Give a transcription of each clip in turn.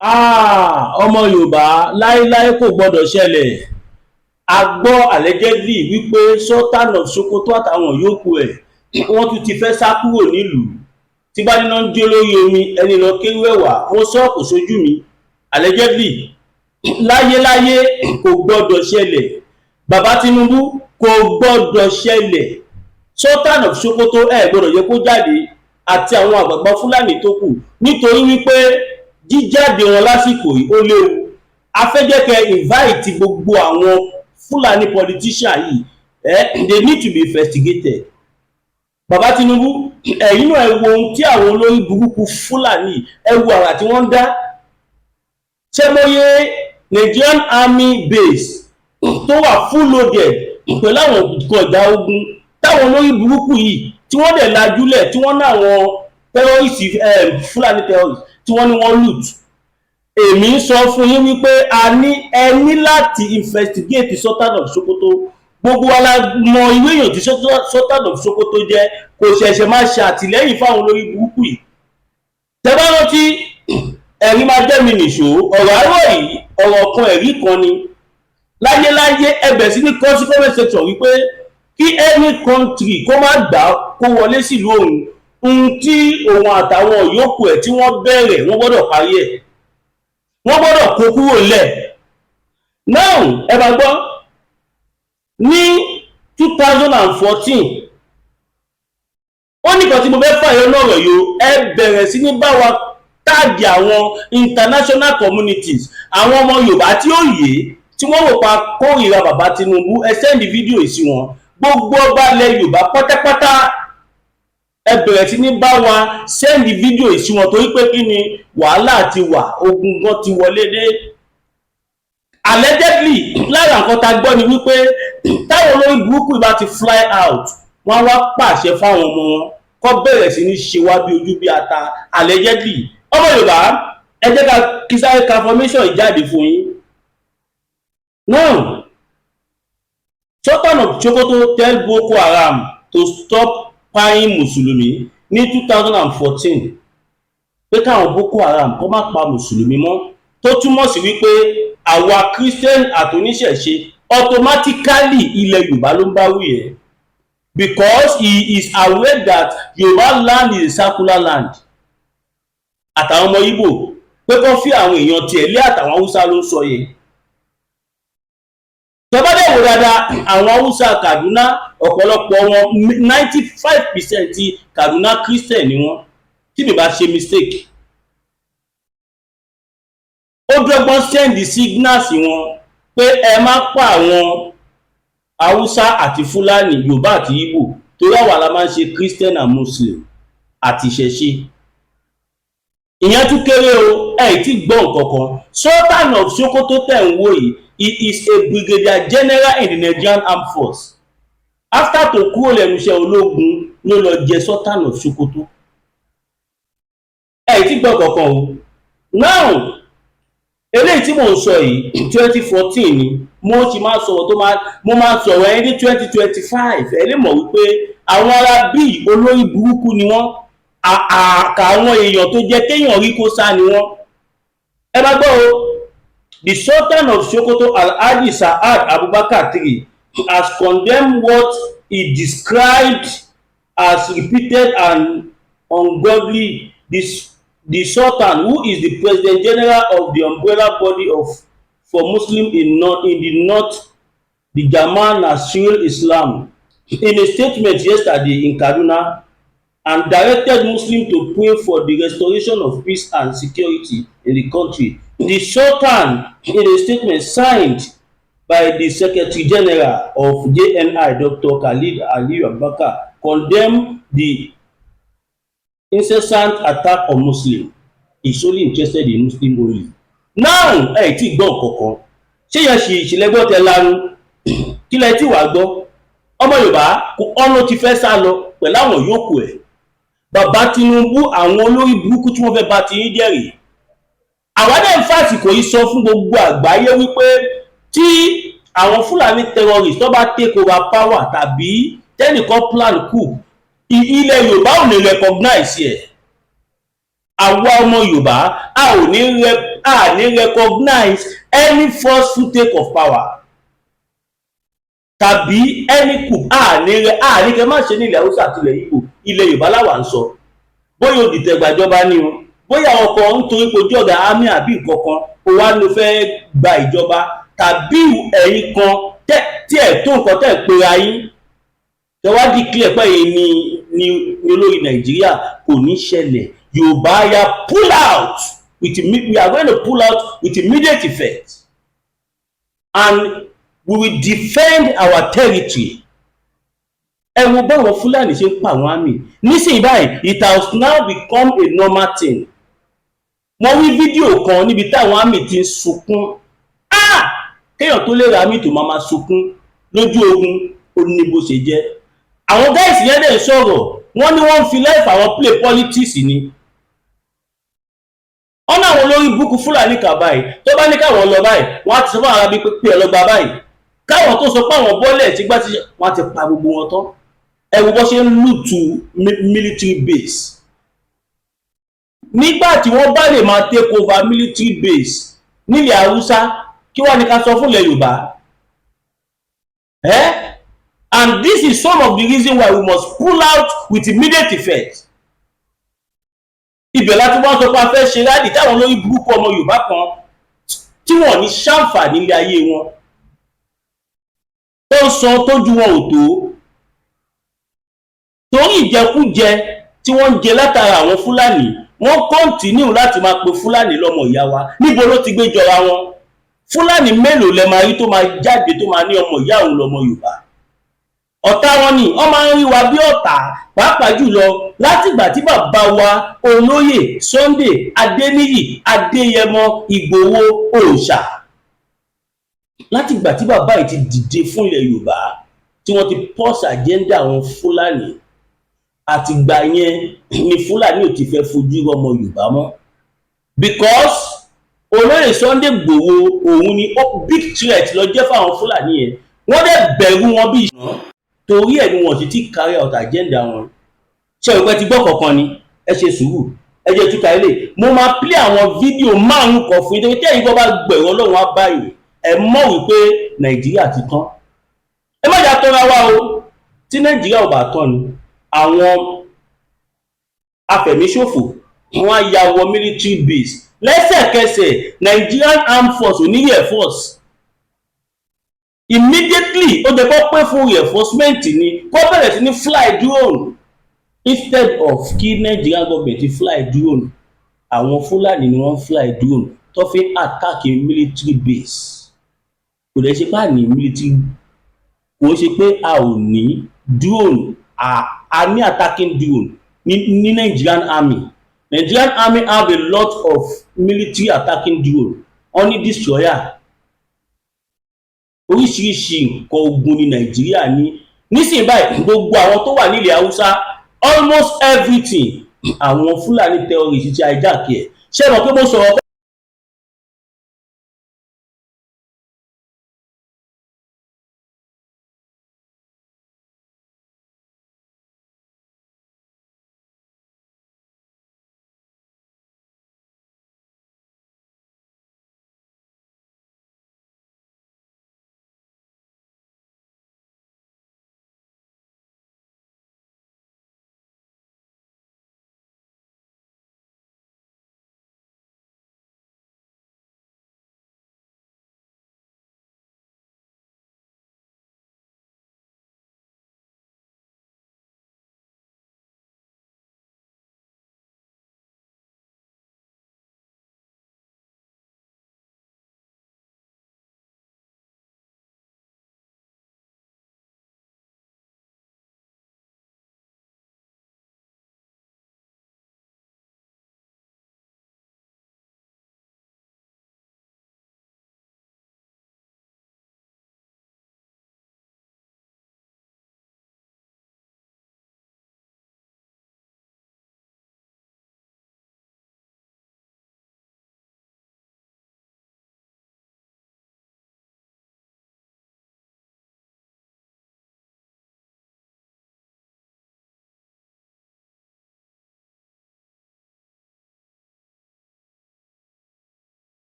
Ọmọ Yorùbá láéláé kò gbọdọ̀ ṣẹlẹ̀. A gbọ́ allegedly wípé Sultan of Sokoto àtàwọn yòókù ẹ̀ wọ́n tún ti fẹ́ sá kúrò nílùú. Tí bá níná ń jó lórí omi ẹni lọ kéwú ẹ̀wà mo sọ kò sójú mi. Allegedly láyéláyé kò gbọdọ̀ ṣẹlẹ̀. Bàbá Tinubu kò gbọdọ̀ ṣẹlẹ̀. Sultan of Sokoto ẹ̀ gbọdọ̀ yẹ kó jáde àti àwọn àgbààgbà Fúlàní tó kù nítorí wípé jíjáde wọn lásìkò yìí ó léwu. A fẹ́ jẹ́ kẹ́ invite gbogbo àwọn Fúlàní politician yìí they need to be investigated. Bàbá Tinubu ẹ̀yin náà ẹ wo ohun tí àwọn olórí burúkú Fúlàní ẹ wo àrà tí wọ́n ń dá. Ṣé mọ́yé Nigerian Army base tó wà full loaded pẹ̀lú àwọn ọ̀gá ogun táwọn olórí burúkú yìí tí wọ́n dẹ̀ lajúlẹ̀ tí wọ́n ná àwọn terrorist Fúlàní terrorist tí wọ́n ní wọ́n loot. Èmi ń sọ fún yín wípé ẹ ní láti investigate Sultan of Sokoto. Gbogbo wa la mọ ìwé èèyàn tí Sultan of Sokoto jẹ́, kò ṣẹ̀ṣẹ̀ máa ṣe àtìlẹ́yìn fáwọn olórí burúkú yìí. Tẹ́ bá rántí ẹ̀rí máa jẹ́ mi nìṣó, ọ̀rọ̀ àárọ̀ yìí ọ̀rọ̀ kan ẹ̀rí kan ni. Láyéláyé ẹbẹ̀ sí ní comment section wípé kí any country kó má gbà kó wọlé sílùú òun, ohun tí òun àtàwọn yòókù ẹ̀ tí wọ́n bẹ̀rẹ̀ wọ́n gbọ́dọ̀ parí ẹ̀, wọ́n gbọ́dọ̀ kó kúrò lẹ̀. Now ẹ bá gbọ́ ní 2014 ó ní kan tí mo fẹ́ fàyọ lọ́rọ̀ yìí ẹ bẹ̀rẹ̀ sí ní bá wa táàgì àwọn international communities, àwọn ọmọ Yorùbá tí ó yé tí wọ́n wò pa kórìíra bàbá Tinubu, ẹ sẹ́ndì fídíò sí wọn. Gbogbo ọba ilẹ̀ Yorùbá pátápátá ẹ bẹ̀rẹ̀ sí ní bá wa sẹ́ndì fídíò sí wọn torí pé kí ni wàhálà ti wà, ogun gan ti wọlé dé. Allegedly lára nǹkan tá gbọ́ ni wípé táwọn olórí burúkú bá ti fly out wọ́n wá pàṣẹ fáwọn ọmọ wọn kó bẹ̀rẹ̀ sí ní ṣe wá bí ojú bí ata. Allegedly ọmọ Yorùbá ẹ jẹ́ ká kí sáré ka formation ìjáde fún yín. Now Sultan of Sokoto tell Boko Haram to stop paying Mùsùlùmí ní 2014 pé káwọn Boko Haram kó má pa Mùsùlùmí mọ́, tó túmọ̀ sí wípé àwa Christian àtòníṣẹ̀ṣe automatically ilẹ̀ Yorùbá ló ń bá wí ẹ̀, because he is aware that Yorùbá land is a circular land. Àtàwọn ọmọ Ìgbò pé kó fi àwọn èèyàn tiẹ̀ lé àtàwọn Haúsá ló ń sọ yẹn. Tọ́bádẹ́ wò dáadáa àwọn Haúsá Kaduna ọ̀pọ̀lọpọ̀ wọn 95% ti Kaduna Christian ni wọ́n, tí mi bá ṣe mistake. Ó dọ́gbọ́n send signals wọn pé ẹ má pa àwọn Haúsá àti Fúlàní, Yorùbá àti Ìgbò torí àwa la máa ń ṣe Christian and Muslim àti ìṣẹ̀ṣe. Ìyẹn tún kéré o, ẹ ti gbọ́ nǹkan kan. Sultan of Sokoto tẹ̀ ń wò yìí, he is a brigadier general in the Nigerian Armed Force. After tó kúrò lẹ́nu iṣẹ́ ológun ló lọ jẹ Sultan of Sokoto. Ẹ ti gbọ́ kankan o. Now eléyìí tí mò ń sọ yìí 2014 ni mo ti máa sọ̀rọ̀ mo máa sọ̀rọ̀ ẹni 2025 ẹ lè mọ̀ wípé àwọn ará bíi olórí burúkú ni wọ́n, àwọn èèyàn tó jẹ́ kéèyàn rí kó sá ni wọ́n. Ẹ bá gbọ́ o, the Sultan of Sokoto Alhaji Sa'ad Abubakar III has condemned what he described as repeated and ungodly. The Sultan, who is the President General of the umbrella body for Muslims in the North, the Jamaat Nasrul Islam, in a statement yesterday in Kaduna, and directed Muslims to pray for the restoration of peace and security in the country. The Sultan, in a statement signed by the Secretary General of JNI, Dr. Khalid Ali Abubakar, condemned the incessant attack on Muslims. He's only interested in Muslim only. Now ẹ ti gbọ́ kankan, ṣé yẹn ṣì ìṣìlẹ́gbọ́ tẹ lanu kí lẹ ti wà gbọ́. Ọmọ Yorùbá ọ̀nà ti fẹ́ sá lọ pẹ̀lú àwọn yòókù ẹ̀. Bàbá Tinubu àwọn olórí burúkú tí wọ́n fẹ́ bá ti yín jẹ́rìí. Àwádẹ́ ìfàsìkò yìí sọ fún gbogbo àgbáyé wípé tí àwọn Fúlàní terrorist tó bá take over power tàbí tẹ́nìkan plan coup, ilẹ̀ Yorùbá ò ní recognize ẹ̀. Àwa ọmọ Yorùbá a a ní recognize any forceful take of power tàbí any coup, a ní kẹ́ má ṣe ní ilẹ̀ Haúsá àti ilẹ̀ Ìgbò, ilẹ̀ Yorùbá láwà ń sọ. Bóyá òdìtẹ̀gbàjọba ni o, bóyá ọkọ̀ nítorí pé ojú ọ̀gá àmì àbí nǹkan kan ó wá ló fẹ́ gba ìjọba, tàbí ẹ̀yin kan tí ẹ̀ tó nǹkan tẹ̀ pera yín tẹ wá declare pé èyí ni olórí Nàìjíríà, kò ní ṣẹlẹ̀. Yorùbá ya pull out we are going to pull out with immediate effect, and we will defend our territory. Ẹ wo báwọn Fúlàní ṣe ń pa àwọn àmì nísìnyí báyìí, it has now become a normal thing. Mo rí fídíò kan níbi táwọn àmì ti ń sunkún. Kéèyàn tó lè ra àmì tó máa sunkún lójú ogun, ó ní bó ṣe jẹ́. Àwọn guys yẹn dẹ̀ sọ̀rọ̀, wọ́n ní wọ́n fi life àwọn play politics ni. Wọ́n náà wọn lórí búkú Fúlàní kà báyìí, tó bá ní káwọn lọ báyìí wọ́n á ti sọ fún àwọn arábí pé ẹ lọ gba báyìí, káwọn tó sọ pé àwọn bọ́ọ̀lẹ̀ tí gbá ti wọ́n á ti pa gbogbo wọn tán. Ẹ wo bó ṣe ń lùtù military base. Nígbà tí wọ́n bá lè máa take over military base nílẹ̀ Haúsá, kí wá ní ká sọ fún ilẹ̀ Yorùbá? And this is some of the reason why we must pull out with immediate effect. Ibẹ̀ láti wọ́n sọ pé a fẹ́ ṣe rádì táwọn olórí burúkú ọmọ Yorùbá kan tí wọ́n ní ṣàǹfààní ilé ayé wọn, tó ń san tójú wọn ò tó, torí ìjẹkújẹ tí wọ́n ń jẹ látara àwọn Fúlàní, wọ́n kọ́ntínú láti máa pe Fúlàní lọ́mọ ìyá wa. Níbo ló ti gbé jọra wọn? Fúlàní mélòó lẹ máa rí tó máa jáde tó máa ní ọmọ ìyá òun lọ́mọ Yorùbá? Ọ̀tá wọn ni wọ́n máa ń rí wa bí ọ̀tá, pàápàá jùlọ látìgbà tí bàbá wa olóyè Sunday Adéníyì Adéyẹmọ Ìgbòho Òòṣà, látìgbà tí bàbá yìí ti dìde fún ilẹ̀ Yorùbá, tí wọ́n ti pause agenda àwọn Fúlàní, àtìgbà yẹn ni Fúlàní ò ti fẹ́ fojú ọmọ Yorùbá mọ́, because olóyè Sunday Ìgbòho òun ni big threat ló jẹ́ fáwọn Fúlàní yẹn. Wọ́n dẹ̀ bẹ̀rù wọn bí ìṣàn, torí ẹ̀ ni wọ́n sì ti carry out agenda wọn. Ṣé ìpẹ́ ti gbọ́ kankan ni? Ẹ ṣe sùúrù, ẹ jẹ́ túká ilé. Mo máa play àwọn fídíò márùn-ún kan fún yín, torí tẹ́yìn bá gbẹ̀rọ Ọlọ́run á báyìí, ẹ mọ̀ wípé Nàìjíríà ti tán. Ẹ má jà tọ́ra wa o, tí Nàìjíríà ò bá tán ni àwọn afẹ̀míṣòfò wọ́n á ya wọ military base lẹ́sẹ̀kẹsẹ̀. Nigerian Armed Force ò ní Air Force immediately, ó jẹ́ kó pé fún reinforcement ni, kó bẹ̀rẹ̀ sí ní fly drone instead of kí Nigerian government fly drone. Àwọn Fúlàní ni wọ́n fly drone tó fi attack military base. Kò dẹ̀ ṣe pé a ní military, kò ṣe pé a ò ní drone, a ní attacking drone ní Nigerian Army. Nigerian Army have a lot of military attacking drone, wọ́n ní destroyer, oríṣiríṣi nǹkan ogun ní Nàìjíríà ní. Nísìnyí báyìí gbogbo àwọn tó wà nílẹ̀ Haúsá, almost everything àwọn Fúlàní terrorists ti hijack ẹ̀. Ṣé mọ̀ pé mo sọ̀rọ̀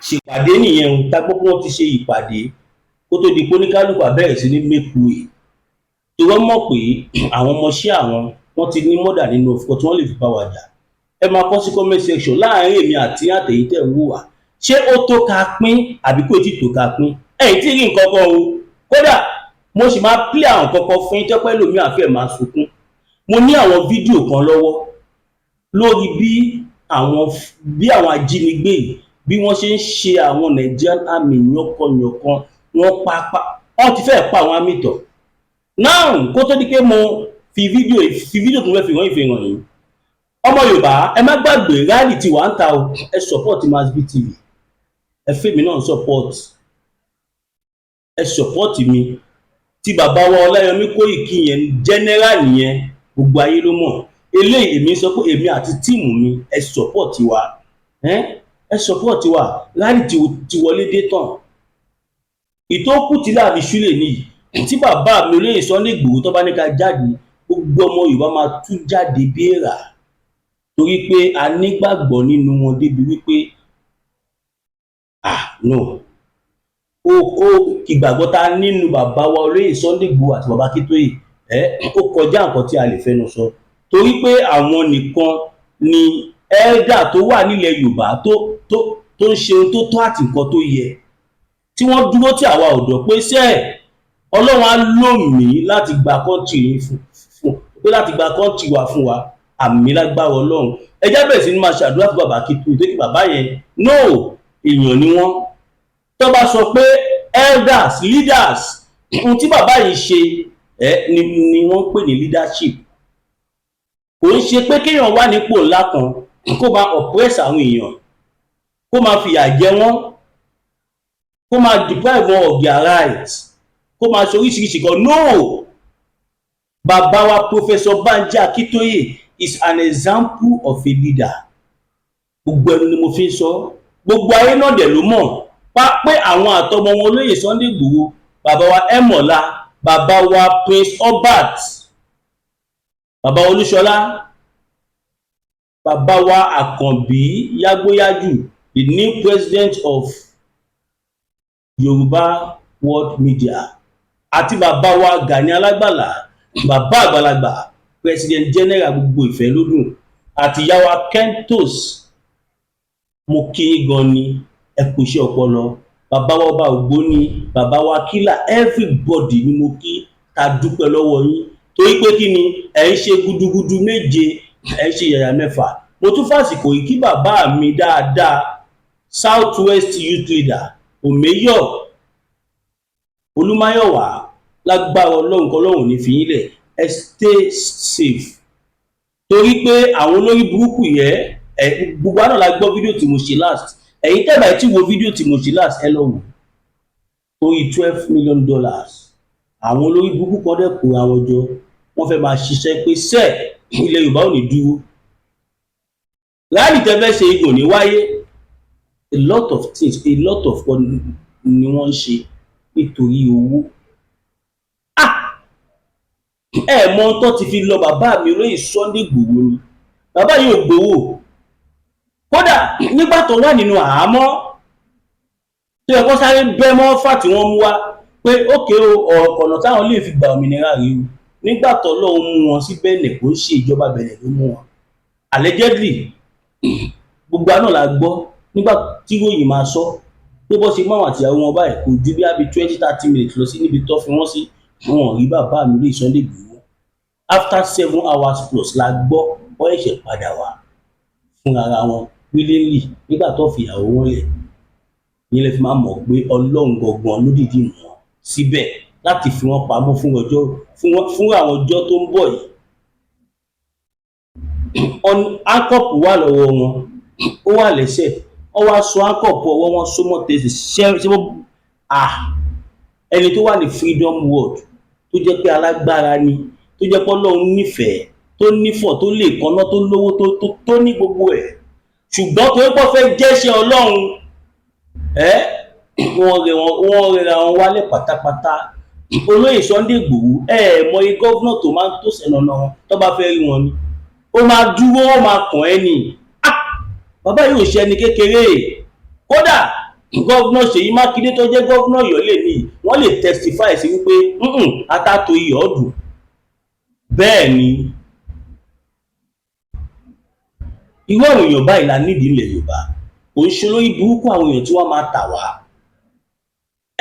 ṣèpàdé nìyẹn o, tá gbọ́ pé wọ́n ti ṣe ìpàdé kó tó di pé oníkálùkù á bẹ̀rẹ̀ sí ní make way. Tí wọ́n mọ̀ pé àwọn ọmọọṣẹ́ àwọn wọ́n ti ní mọ́dà nínú ọkọ̀ tí wọ́n lè fi bá wa jà. Ẹ máa kọ sí comment section láàárín èmi àti àtẹ̀yìn tẹ̀ ń wò wá. Ṣé ó tó ká pín àbí kò tí tó ká pín? Ẹ̀yin tí rí nǹkan kan o. Kódà mo sì máa play àwọn kankan fún yín tẹ́pẹ́ lómi àfẹ́ máa sunkún. Mo ní àwọn fídíò kan lọ́wọ́ lórí bí àwọn ajínigbé bí wọ́n ṣe ń ṣe àwọn Nigerian army yánkanyànkan, wọ́n ti fẹ́ pa àwọn army tán. Now kó tó di pé mo fi fídíò tó fẹ́ fi hàn ìfihàn yìí, ọmọ Yorùbá ẹ má gbàgbé rally ti wà ń ta o, ẹ support Masbi TV, ẹ fẹ́ mi náà support, ẹ support mi. Tí bàbá wa Ọláyọmí Kóìkí yẹn general nìyẹn, gbogbo ayé ló mọ̀. Eléyìí èmi sọ pé èmi àti tíìmù mi ẹ support wa, ẹ support wa. Rally ti wọlé dé tán, ìtókù tí láàbí ṣúlẹ̀ nìyí. Tí bàbá mi Olóyè Sunday Igboho tó bá ní ká jáde, gbogbo ọmọ Yorùbá máa tún jáde bí èèrà, torí pé a nígbàgbọ́ nínú wọn débi wípé ìgbàgbọ́ ta nínú bàbá wa Olóyè Sunday Igboho àti bàbá Akíntóyè ó kọjá nǹkan tí a lè fẹnu sọ, torí pé àwọn nìkan ni elder tó wà nílẹ̀ Yorùbá tó ń ṣe ohun tó tọ́ àti nǹkan tó yẹ, tí wọ́n dúró tí àwa ọ̀dọ́ pé Ọlọ́run á lò mí láti gba kọ́ńtì wa fún wa, àmì lágbára Ọlọ́run. Ẹ já bẹ̀rẹ̀ sí ní máa ṣàdúrà fún bàbá Akíntóyè, tó kí bàbá yẹn èèyàn ni wọ́n. Tó bá sọ pé elders leaders, ohun tí bàbá yìí ṣe ni wọ́n pè ní leadership. Kò ń ṣe pé kéèyàn wà nípò ńlá kan kó máa oppress àwọn èèyàn, kó máa fìyà jẹ wọ́n, kó máa deprive wọn of their rights, kó máa ṣe oríṣiríṣi kan. No, bàbá wa Professor Banji Akíntóyè is an example of a leader. Gbogbo ẹnu ni mo fi ń sọ, gbogbo ayé náà dẹ̀ ló mọ̀ pé àwọn àtọmọ wọn Olóyè Sunday Igboho, bàbá wa Ẹ̀mọ̀lá, bàbá wa Prince Albert, bàbá Olúṣọlá, bàbá wa Àkànbí Yágbóyájù, the new president of Yorùbá World Media, àti bàbá wa Gani Alágbàlá, bàbá àgbàlagbà, president general gbogbo Ìfẹ́lódùn, àti ìyá wa Kentos. Mo kí yín gan ni, ẹ kú iṣẹ́ ọpọlọ. Bàbá wa Ọba Ògbóni, bàbá wa Kílà, everybody ni mo kí, ká dúpẹ́ lọ́wọ́ yín, torí pé kí ni ẹ ń ṣe gudugudu méje, ẹ ń ṣe yàyà mẹ́fà. Mo tún fàsìkò yìí kí bàbá mi dáadáa, South West Youth Leader Òmẹ́yọ̀ Olúmáyọ̀wá, lágbára Ọlọ́run kan Ọlọ́run ní fi yín lẹ̀, ẹ stay safe, torí pé àwọn olórí burúkú yẹn gbogbo àná la gbọ́ fídíò tí mo ṣe last. Ẹ̀yin tẹ́ bá ti wo fídíò tí mo ṣe last, ẹ lọ wò, torí $12 million. Àwọn olórí burúkú kan dẹ̀ kó àwọn jọ, wọ́n fẹ́ máa ṣiṣẹ́ pé ilẹ̀ Yorùbá ò ní dúró. Rally tẹ́ fẹ́ ṣe igun ní wáyé, a lot of things, a lot of what ni wọ́n ń ṣe nítorí owó. Ẹ mọ tó ti fi lọ bàbá mi Olóyè Sunday Igboho ni. Bàbá yìí ò gbowó. Kódà nígbà tó wà nínú àhámọ́, tó yẹ kó sáré bẹ́ mọ́ fà tí wọ́n mú wá pé ókè ọ̀nà táwọn lè fi gba òmìnira rí o. Nígbà tó lọ́wọ́ mú wọn sí Bẹ̀nẹ̀, kò ń ṣe ìjọba Bẹ̀nẹ̀ ló mú wọn. Allegedly, gbogbo àná la gbọ́ nígbà tí ròyìn máa sọ pé bó ṣe máwọn àtìyàwó wọn báyìí kò ju bí 20-30 minutes lọ sí níbi tó fi wọ́n sí, wọn rí bàbá mi Olóyè Sunday Igboho. After 7 hours plus la gbọ́ wọ́n ẹ̀ṣẹ̀ padà wá fún ara wọn willingly nígbà tó fi ìyàwó wọn lẹ̀. Yín lè fi máa mọ̀ pé Ọlọ́run gangan ló dìdí mọ̀ síbẹ̀ láti fi wọ́n pamọ́ fún àwọn ọjọ́ tó ń bọ̀ yìí. Áńkọ̀pù wà lọ́wọ́ wọn, ó wà lẹ́sẹ̀, wọ́n wá so áńkọ̀pù ọwọ́ wọn so mọ́ tẹ̀sí ẹni tó wà ní freedom world, tó jẹ́ pé alágbára ni, tó jẹ́ pé Ọlọ́run nífẹ̀ẹ́, tó nífọ̀, tó lè kọ́ná, tó lówó, tó ní gbogbo ẹ̀, ṣùgbọ́n tó yẹ kó fẹ́ jẹ́ṣẹ́ Ọlọ́run, wọ́n rẹra wọn wálẹ̀ pátápátá. Olóyè Sunday Igboho mọye gọ́vnà tó máa ń tó sẹ́nà wọn tó bá fẹ́ rí wọn ni, ó máa dúró, ó máa kàn ẹ́ ni. Bàbá yóò ṣe ẹni kékeré, kódà gọ́vnà Ṣèyí Mákindé tó jẹ́ gọ́vnà Ọ̀yọ́ lè ní wọ́n lè testify sí wípé atato iyọ̀ ọdún. Bẹ́ẹ̀ ni irú àwọn èèyàn báyìí la nídìí ilẹ̀ Yorùbá, kò ń ṣe olórí burúkú àwọn èèyàn tí wọ́n máa tà wá.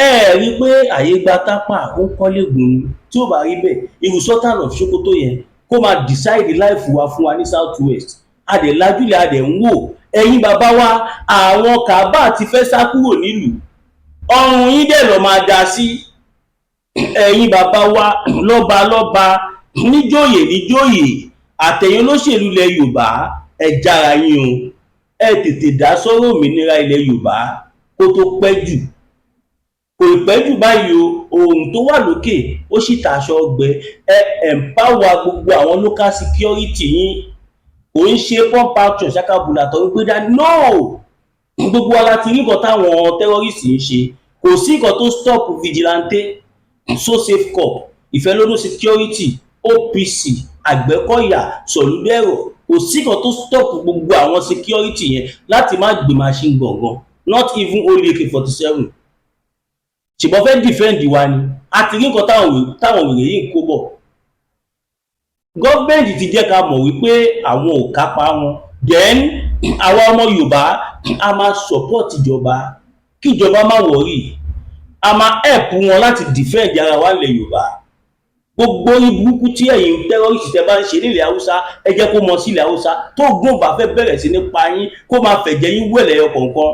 Ẹ rí i pé àyè gba tápà ó ń kọ́lé gùn tí ó bá rí bẹ́ẹ̀ irú Sultan of Sokoto yẹn kó máa decide life wa fún wa ní South West. Adẹ̀ lájúlẹ̀ adẹ̀ ń wò ẹ̀yin bàbá wa àwọn Kaaba ti fẹ́ sá kúrò nílùú, ọrùn yín dẹ̀ lọ máa dá sí. Ẹ̀yin bàbá wa lọ́ba lọ́ba níjòyè níjòyè àtẹ̀yìn olóṣèlú ilẹ̀ Yorùbá ẹ jára yín o, ẹ tètè dá sọ́rọ̀ òmìnira ilẹ̀ Yorùbá kó tó pẹ́ jù. Kò pẹ́ jù báyìí o, ohun tó wà lókè ó sì tàṣọ ọgbẹ. Ẹ empower gbogbo àwọn local security yín, kò ń ṣe pump action ṣàkàbùlà tó ń gbé dání. No, gbogbo wa láti rí nǹkan táwọn terrorists ń ṣe, kò sí nǹkan tó stop vigilante, so safe corp, ìfẹ́lódún security, OPC, Àgbẹ̀kọ̀yà, Sọ̀lúdẹ̀rọ̀, kò sí nǹkan tó stop gbogbo àwọn security yẹn láti má gbé machine gangan, not even only AK-47. Ṣùgbọ́n fẹ́ defend wa ni, a ti rí nǹkan táwọn wèrè yìí ń kó bọ̀. Gọ́ọ̀mẹ̀ntì ti jẹ́ ká mọ̀ wípé àwọn ò kápá wọn, then àwa ọmọ Yorùbá a máa support ìjọba, kí ìjọba má worry, a máa help wọn láti defend ara wa ilẹ̀ Yorùbá. Gbogbo ibùkú tí ẹ̀yin terrorist tẹ́ bá ń ṣe nílẹ̀ Haúsá ẹ jẹ́ kó mọ sí ilẹ̀ Haúsá, tó gùn bá fẹ́ bẹ̀rẹ̀ sí ní pa yín kó máa fẹ̀jẹ̀ yín wẹ̀lẹ̀ ọkọ̀ọ̀kan.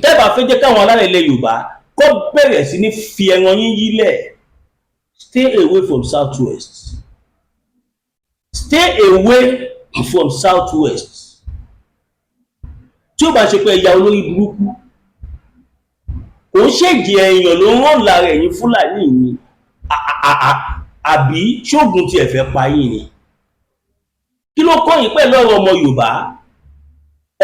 Tẹ́ bá fẹ́ jẹ́ káwọn alálẹ̀ ilẹ̀ Yorùbá kó bẹ̀rẹ̀ sí ní fi ẹran yín yílẹ̀, stay away from South West. Stay away from South West. Tí ó bá ṣe pé ẹ̀yà olórí burúkú, kò ń ṣèjì èèyàn ló ń rán lára ẹ̀yin Fúlàní ni, àbí ṣóògùn tí ẹ fẹ́ pa yín ni. Kí ló kọ́ yín pẹ̀lú ọ̀rọ̀ ọmọ Yorùbá?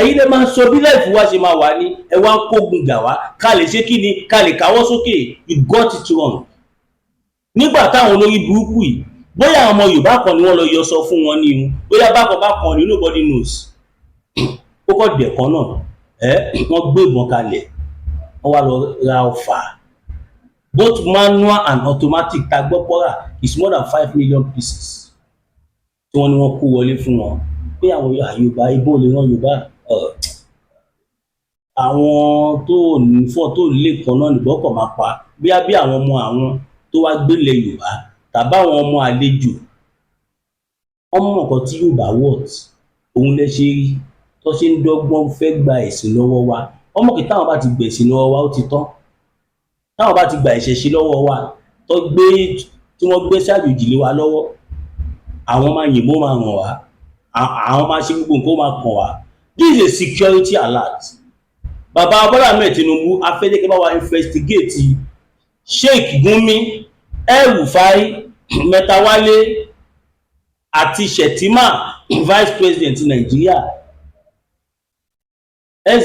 Ẹ̀yin lè máa sọ bí láìfù wá ṣe máa wà ní ẹ wá ń kógun gà wá ká lè ṣe kí ni, ká lè káwọ́ sókè. You got it wrong. Nígbà táwọn olórí burúkú yìí, bóyá àwọn ọmọ Yorùbá kan ni wọ́n lọ yọ sọ fún wọn ní ìhun, bóyá bákan ni nobody knows. Ó kọ́ dẹ̀kan náà wọ́n gbé ìbọn kalẹ̀, wọ́n wá lọ ra ọfà both manual and automatic tá gbọ́ pọ́ra is more than 5 million pieces tí wọ́n ní wọ́n kó wọlé fún wọn pé àwọn Yorùbá ibo lè ràn Yorùbá. Àwọn tó nífọ̀ tó lè kan náà nìbọn kàn máa pa bí àwọn ọmọ àwọn tó wá gbélé Yorùbá tàbí àwọn ọmọ àlejò. Ọmọ nǹkan tí Yorùbá wọ̀t òun lẹ ṣe rí tó ṣe ń dọ́gbọ́n fẹ́ gba ẹ̀sìn lọ́wọ́ wa. Ọmọ kì táwọn bá ti gba ẹ̀sìn lọ́wọ́ wa ó ti tán. Táwọn bá ti gba ìṣẹ̀ṣe lọ́wọ́ wa tí wọ́n gbé ṣàjòjì lé wa lọ́wọ́, àwọn máa yìnbọn máa ràn wá, àwọn máa ṣe gbogbo nǹkan máa kàn wá. This is a security alert. Bàbá Bọ́lá Ahmed Tinubu afẹ́jẹ́kẹ́ bá wa investigate Sheikh Gumi, El-Rufai, Mẹ́tawálé àti Shettima vice president Nàìjíríà.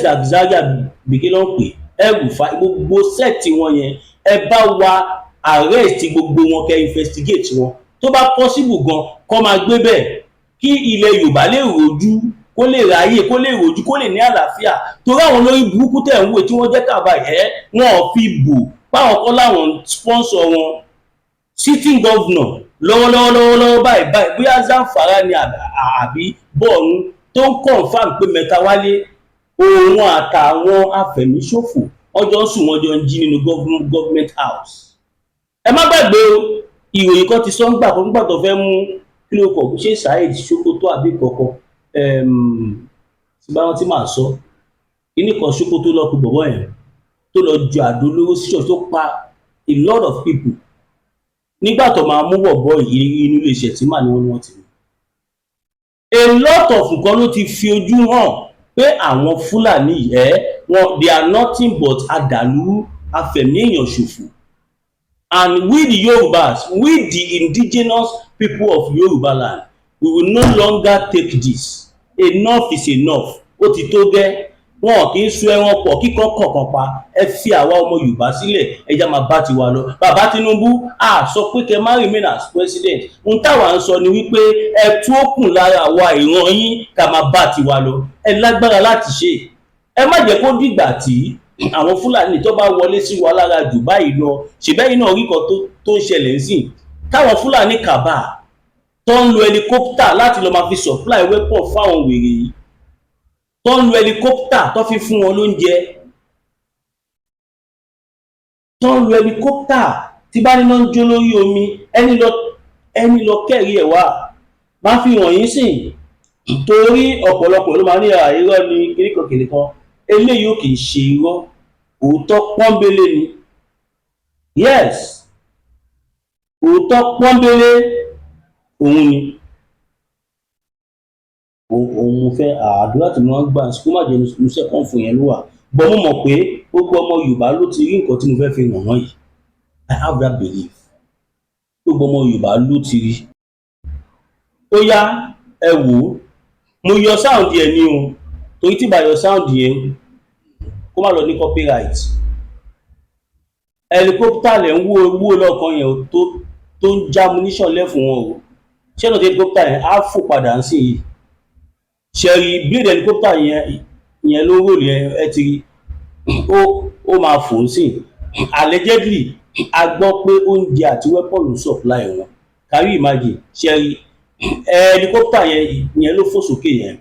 Zagzagya bìkí ló ń pè El-Rufai, gbogbo sẹ́ẹ̀tì wọn yẹn ẹ bá wa arrest gbogbo wọn kẹ́ investigate wọn. Tó bá possible gan kó máa gbé bẹ́ẹ̀ kí ilẹ̀ Yorùbá lè rojú, kó lè ráyè, kó lè rojú, kó lè ní àlàáfíà. Torí àwọn olórí burúkú tẹ̀ ń wò tí wọ́n jẹ́ Kàbá wọn ò fi bò báwọn kọ́ láwọn sponsor wọn. Sitting governor lọ́wọ́lọ́wọ́ báyìí bóyá Zamfara ni àbí Borno tó ń confam pé Mẹ́tawálé òun àtàwọn afẹ̀míṣòfò ọjọ́ sùn wọ́n jọ ń jí nínú government house. Ẹ má gbàgbé o, ìròyìn kan ti sọ ń gbà kan tó fẹ́ mú kí ló kọ̀ ṣé Saheed Sokoto àbí kọ̀ọ̀kan tí bá wọn ti máa sọ kíní kan Sokoto lọ́ọ́ pé bọ̀bọ̀ yẹn tó lọ ju àdó olóró sí ṣọ́ọ̀ṣì tó pa a lot of people. Nígbà tó máa mú bọ̀bọ̀ yìí inú iléeṣẹ́ tí màá ní wọ́n ti rí. A lot of nǹkan ló ti fi ojú hàn pé àwọn Fúlàní wọn they are nothing but àdàlú afẹ̀mí èèyàn ṣòfò. And we the Yorubas, we the indigenous people of Yoruba land, we will no longer take this. Enough is enough. Ó ti tó gẹ́. Wọn kì í sun ẹran pọ̀ kíkan kọ̀ọ̀kan pa. Ẹ fi àwa ọmọ Yorùbá sílẹ̀, ẹ já máa bá tiwa lọ. Bàbá Tinubu sọ pé kẹ́ má remain as president. Ohun táwa ń sọ ni wípé ẹ tú òkun lára àwa ìran yín ká máa bá tiwa lọ. Ẹ lágbára láti ṣe. Ẹ má jẹ́ kó dìgbà tí àwọn Fúlàní tó bá wọlé sí wa lára jù báyìí lọ, ṣèbẹ́yìn náà rí kan tó ń ṣẹlẹ̀ nísìn, káwọn Fúlàní kàbà tó ń lo helicopter láti lọ máa fi supply weapon fáwọn wèrè yìí, tó ń lo helicopter tó fi fún wọn lóúnjẹ, tó ń lo helicopter tí bá níná ń jó lórí omi, ẹni lọ kẹ́rì ẹ̀ wá máa fi hàn yín sìn. Torí ọ̀pọ̀lọpọ̀ ló máa ní irọ́ ni kìnnìkan, eléyìí ò kì í ṣe irọ́, òótọ́ pọ́nbélé ni. Yes, òótọ́ pọ́nbélé òun ni. Òun mo fẹ́ àdúrà tí mo máa ń gbà kó má jẹ́ inú second fún yẹn ló wà. But mo mọ̀ pé gbogbo ọmọ Yorùbá ló ti rí nǹkan tí mo fẹ́ fi hàn wọ́n yìí. I have that belief. Gbogbo ọmọ Yorùbá ló ti rí. Ó yá, ẹ wò ó, mo yọ sound yẹn ní o, torí tí bá yọ sound yẹn kó má lọ ní copyright. Helicopter lẹ̀ ń wó lọ́ọ̀kan yẹn tó ń já ammunition lẹ̀ fún wọn o. Ṣé ọ̀nà tí helicopter yẹn á fò padà ń sìn yìí? Ṣẹ̀rí blade helicopter yẹn ló rò yẹn, ẹ ti rí, ó máa fò ń sìn. Allegedly a gbọ́ pé oúnjẹ àti weapon ló supply wọn. Can you imagine? Ṣẹ̀rí helicopter yẹn ló fò sókè yẹn.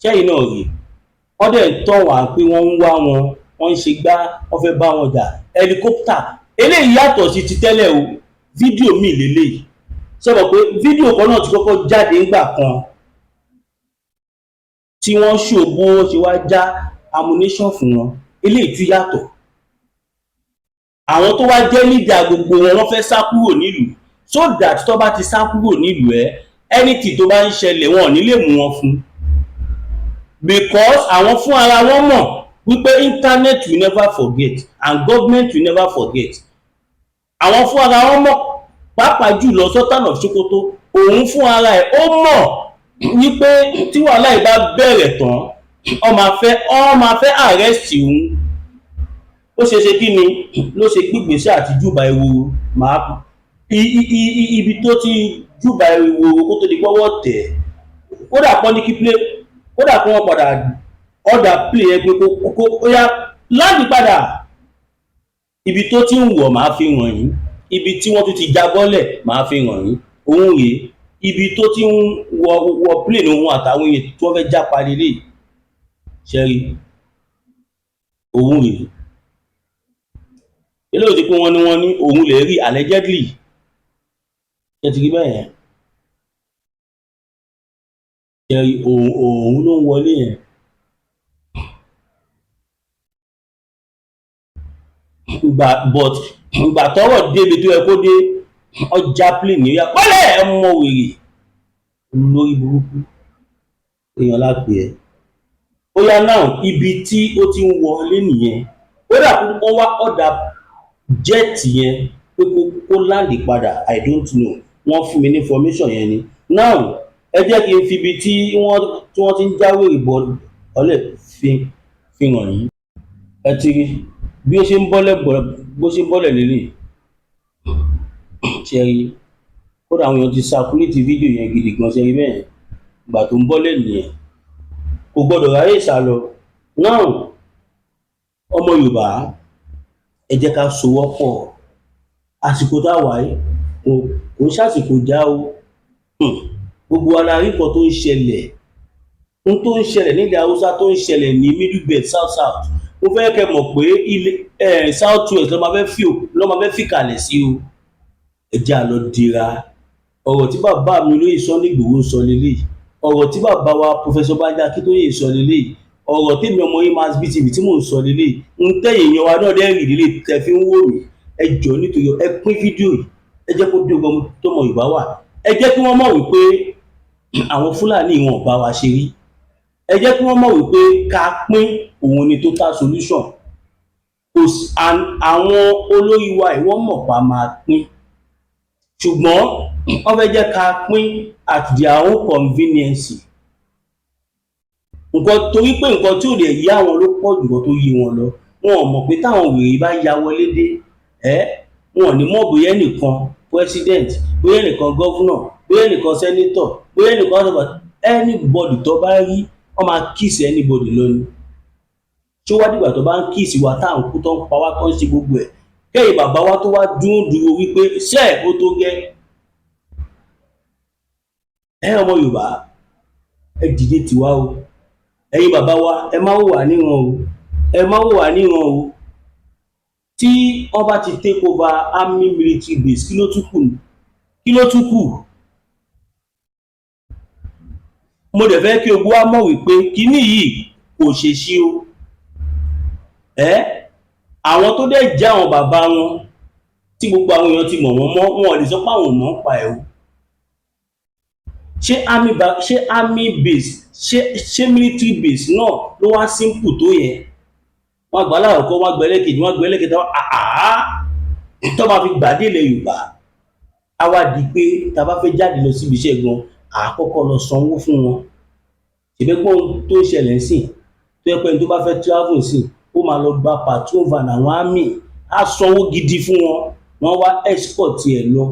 Ṣẹ́yìn náà rí, wọ́n dẹ̀ ń tọ̀ wá pé wọ́n ń wá wọn, wọ́n ń ṣe gbá, wọ́n fẹ́ bá wọn jà. Helicopter eléyìí yàtọ̀ sí ti tẹ́lẹ̀ o, fídíò míì lélẹ́yìí. Ṣé mọ̀ pé fídíò kan náà ti kọ́kọ́ jáde ńgbà kan tí wọ́n ṣògbó ṣe wá já ammunition fún wọn, eléyìí tún yàtọ̀. Àwọn tó wá jẹ́ leader gbogbo wọn fẹ́ sá kúrò nílùú, so that tó bá ti sá kúrò nílùú anything tó bá ń ṣẹlẹ̀ wọn ò ní lè mú wọn fún, because àwọn fún ara wọn mọ̀ wípé internet will never forget and government will never forget. Àwọn fún ara wọn mọ̀, pàápàá jùlọ Sultan of Sokoto, òun fún ara ẹ̀ ó mọ̀ wípé tí wàhálà yìí bá bẹ̀rẹ̀ tán ó máa fẹ́ arrest òun. Ó ṣe kí ni ló ṣe gbígbèsè àti júbà ehoro máa ibi tó ti júbà ehoro kó tó di pọ́wọ́ tẹ̀, kódà pọ́n ní kí wọ́n padà ọ̀dà play ẹ pé kó yá láti padà. Ibi tó ti ń wọ̀ máa fi hàn yín, ibi tí wọ́n tún ti já bọ́lẹ̀ máa fi hàn yín. Òun rèé, ibi tó ti ń wọ plane òun àtàwọn èèyàn tí wọ́n fẹ́ já parí lè ṣẹ́rí. Òun rèé, eléyìí ti pé wọ́n ní òun lè rí allegedly. Ṣé ti rí bẹ́ẹ̀ yẹn? Ṣẹ́rí òun ló ń wọlé yẹn. But ìgbà tọ́rọ̀ débi tó yẹ kó dé, ọjà plane ní pẹ́lẹ́ ọmọ wèrè lórí burúkú èèyàn lápè ẹ́. Ó yá náà, ibi tí ó ti ń wọlé nìyẹn. Ó dà kó wá ọ̀dà jet yẹn pé kó láǹdì padà, I don't know, wọ́n fún mi ní information yẹn ni. Now ẹ jẹ́ kí n fi ibi tí wọ́n ti ń jáwé ìbọn ọ̀lẹ̀ fi hàn yín. Ẹ ti rí bí ó ṣe ń bọ́lẹ̀ lélẹ̀. Ṣé rí, kódà àwọn èèyàn ti circulate fídíò yẹn gidi gan. Ṣé rí bẹ́ẹ̀? Ìgbà tó ń bọ́lẹ̀ nìyẹn, kò gbọdọ̀ ráyè sá lọ. Now ọmọ Yorùbá, ẹ jẹ́ ká sowọ́pọ̀. Àsìkò tá a wà yìí kò ń ṣàsìkò já o. Gbogbo wa la rí nǹkan tó ń ṣẹlẹ̀, nílẹ̀ Haúsá, tó ń ṣẹlẹ̀ ní Middle Belt, South. Mo fẹ́ kẹ́ mọ̀ pé South West ló máa fẹ́ fìkàlẹ̀ sí o. Ẹ jẹ́ á lọ dira. Ọ̀rọ̀ tí bàbá mi olóyè Sunday Igboho sọ lélẹ́yìí, ọ̀rọ̀ tí bàbá wa Professor Banji Akintoye sọ lélẹ́yìí, ọ̀rọ̀ tèmi ọmọ yín Mass BTV tí mò ń sọ lélẹ́yìí, ń tẹ̀yìn yan wa náà dẹ́rìn lélẹ́yìí tẹ́ fi ń wò mí. Ẹ jọ̀ọ́ nítorí ẹ pín fídíò yìí, ẹ jẹ́ kó dé ọgbọ́n tó mọ Yorùbá wà. Ẹ jẹ́ kí wọ́n mọ̀ wípé àwọn Fúlàní wọn ò bá wa ṣe rí. Ẹ jẹ́ kí wọ́n mọ̀ wípé ká pín òun ni total solution. Àwọn olórí wa ìwọ́n mọ̀ pa máa pín, ṣùgbọ́n wọ́n fẹ́ jẹ́ ká pín at their own convenience. Torí pé nǹkan tí ò lè yí àwọn ló pọ̀ jù lọ tó yí wọn lọ. Wọn ò mọ̀ pé táwọn wèrè bá ya wọlé dé, wọn ò ní mọ̀ bóyá ẹnìkan president, bóyá ẹnìkan governor, bóyá ẹnìkan senator, bóyá ẹnìkan anybody tó bá rí wọ́n máa kiss anybody lónìí. ṣé ó wá dìgbà tó bá ń kíìsì wa tá à ń kú tó ń pa wá tó ń ṣe gbogbo ẹ̀ kẹ́yìn bàbá wa tó wá dúró wípé ṣẹ́ ó tó gẹ́. Ọmọ Yorùbá ẹ dìde tiwa o, ẹ̀yin bàbá wa ẹ má wò wá níran o, ẹ má wò wá níran o. Tí wọ́n bá ti take over army military base kí ló tún kù? Kí ló tún kù? Mo dẹ̀ fẹ́ kí gbogbo wa mọ̀ wípé kíní yìí kò ṣèṣì o. Àwọn tó dẹ̀ jẹ́ àwọn bàbá wọn tí gbogbo àwọn èèyàn ti mọ̀ wọ́n mọ́, wọn ò lè sọ pé àwọn ò mọ̀ nípa ẹ̀ o. Ṣé army base ṣé military base náà ló wá simple tó yẹn? Wọ́n gbà láàkọ́kọ́, wọ́n gbà ẹlẹ́kejì, wọ́n gbà ẹlẹ́kẹta, tó bá fi gbà dé ilẹ̀ Yorùbá á wá di pé tá a bá fẹ́ jáde lọ síbi iṣẹ́ gan àkọ́kọ́ lọ sanwó fún wọn. Ṣèbẹ́gbọ́n tó ń ṣẹlẹ̀ sí tó yẹ pé ẹni tó bá fẹ́ travel sí ó máa lọ gba patrol van àwọn army á sanwó gidi fún wọn, wọ́n wá escort ẹ̀ lọ.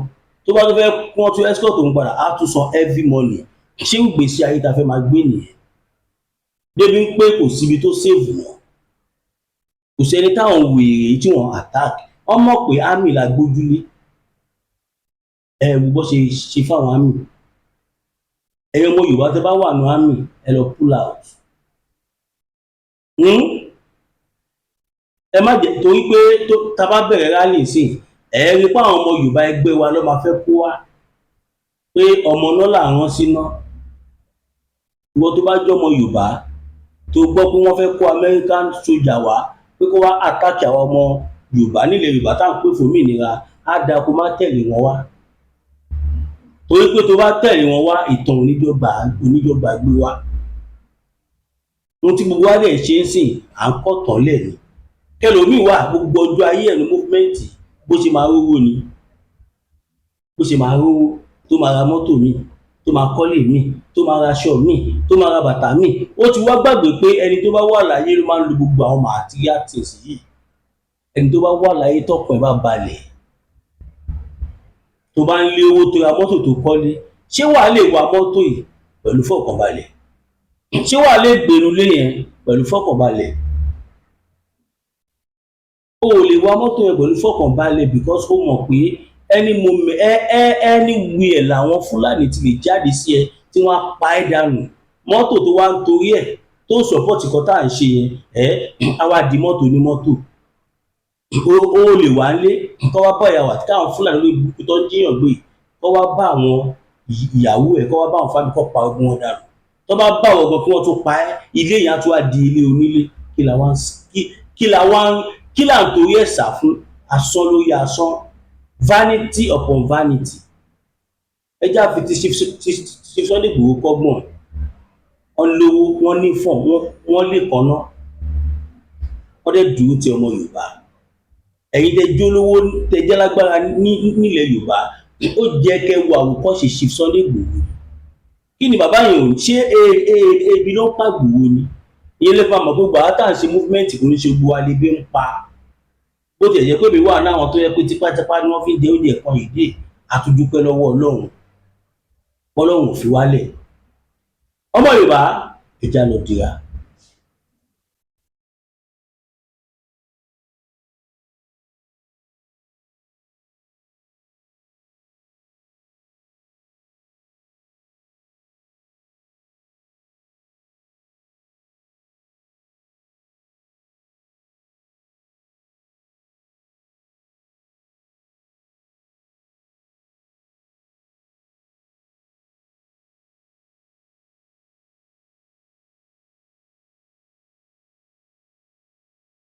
Tó bá tó fẹ́ wọ́n tún escort òun padà á tún san heavy money. Ṣé ìgbésí ayé ta fẹ́ máa gbé nìyẹn? Débi pé kò síbi tó save wọn, kò sẹ́ni táwọn wèrè tí wọ́n attack, wọ́n mọ̀ pé army la gbójúlé. Bó ṣe fáwọn army. Ẹ̀yin ọmọ Yorùbá tẹ́ bá wà ní army ẹ lọ pull out. Ẹ má jẹ́ torí pé tá bá bẹ̀rẹ̀ rally sí rí pé àwọn ọmọ Yorùbá ẹgbẹ́ wa ló máa fẹ́ kó wá pé ọmọ náà là rán síná. Ìwọ tó bá jẹ́ ọmọ Yorùbá tó gbọ́ pé wọ́n fẹ́ kó American soldier wá pé kó wá attack àwọn ọmọ Yorùbá nílẹ̀ Yorùbá tá à ń pè fún òmìnira, á dáa kó má tẹ̀lé wọn wá. Torí pé tó bá tẹ̀lé wọn wá ìtàn oníjọba gbé wá. Ohun tí gbogbo wa dẹ̀ ṣe ń sìn à ń kọ́ tán lẹ̀ ni. Kẹlòmíì wà gbogbo ọjọ́ ayé ẹ̀ ní movement bó ṣe máa rówó ni, bó ṣe máa rówó tó máa ra mọ́tò míì, tó máa kọ́lé míì, tó máa ra aṣọ míì, tó máa ra bàtà míì. Ó ti wá gbàgbé pé ẹni tó bá wà láyé ló máa ń lo gbogbo àwọn material things yìí. Ẹni tó bá wà láyé tọ́kàn ẹ̀ bá balẹ̀, tó bá ń lé owó tó ra mọ́tò tó kọ́lé, ṣé wàá lè wa mọ́tò yìí pẹ̀lú fọ̀kànbalẹ̀? Ṣé wàá lè gbèrú lé yẹn pẹ̀lú fọ̀kànbalẹ̀? O ò lè wa mọ́tò yẹn pẹ̀lú fọ̀kànbalẹ̀ because ó mọ̀ pé anywhere làwọn Fúlàní ti lè jáde sí ẹ tí wọ́n á pa ẹ́ dànù. Mọ́tò tó wá ń torí ẹ̀ tó support nǹkan tá à ń ṣe yẹn á wá di mọ́tò ní mọ́tò. O lè wá lé kọ́ wá bá ìyàwó àti káwọn Fúlàní lórí burúkú tó ń jíyàn gbé kọ́ wá bá àwọn ìyàwó ẹ̀, kọ́ wá bá àwọn fámìlì kọ́ pa ogun wọn dànù. Tó bá bá ọ̀gàn kí wọ́n tó pa ẹ́, ilé yẹn á tún wá di ilé onílé. Kí là ń torí ẹ̀ sá fún? Asán lórí asán, vanity upon vanity. Ẹ já fi ti Chief Sunday Igboho kọ́gbọ̀n. Wọ́n lówó, wọ́n ní fọ̀n, wọ́n lè kọ́ná, wọ́n dẹ̀ dúró ti ọmọ Yorùbá. Ẹ̀yin tẹ́ jẹ́ olówó tẹ́ jẹ́ lágbára nílẹ̀ Yorùbá, ó jẹ́ kẹ́ wo àwòkọ́ṣe Chief Sunday Igboho. Kí ni bàbá yẹn ò ní? Ṣé ebi ló ń pa Igboho ni? Ìyẹn lè fa mọ̀ gbogbo àwọn tá à ń ṣe movement kò ní ṣe gbogbo wa lè bí ń pa. Bó tiẹ̀ jẹ́ pé mi wà náwọn tó yẹ pé tipátipá ni wọ́n fi ń de oúnjẹ kan ìdí àtúndúpẹ́ lọ́wọ́ Ọlọ́run. Ọlọ́run ò fi wálẹ̀. Ọmọ Yorùbá ẹ já lọ dira.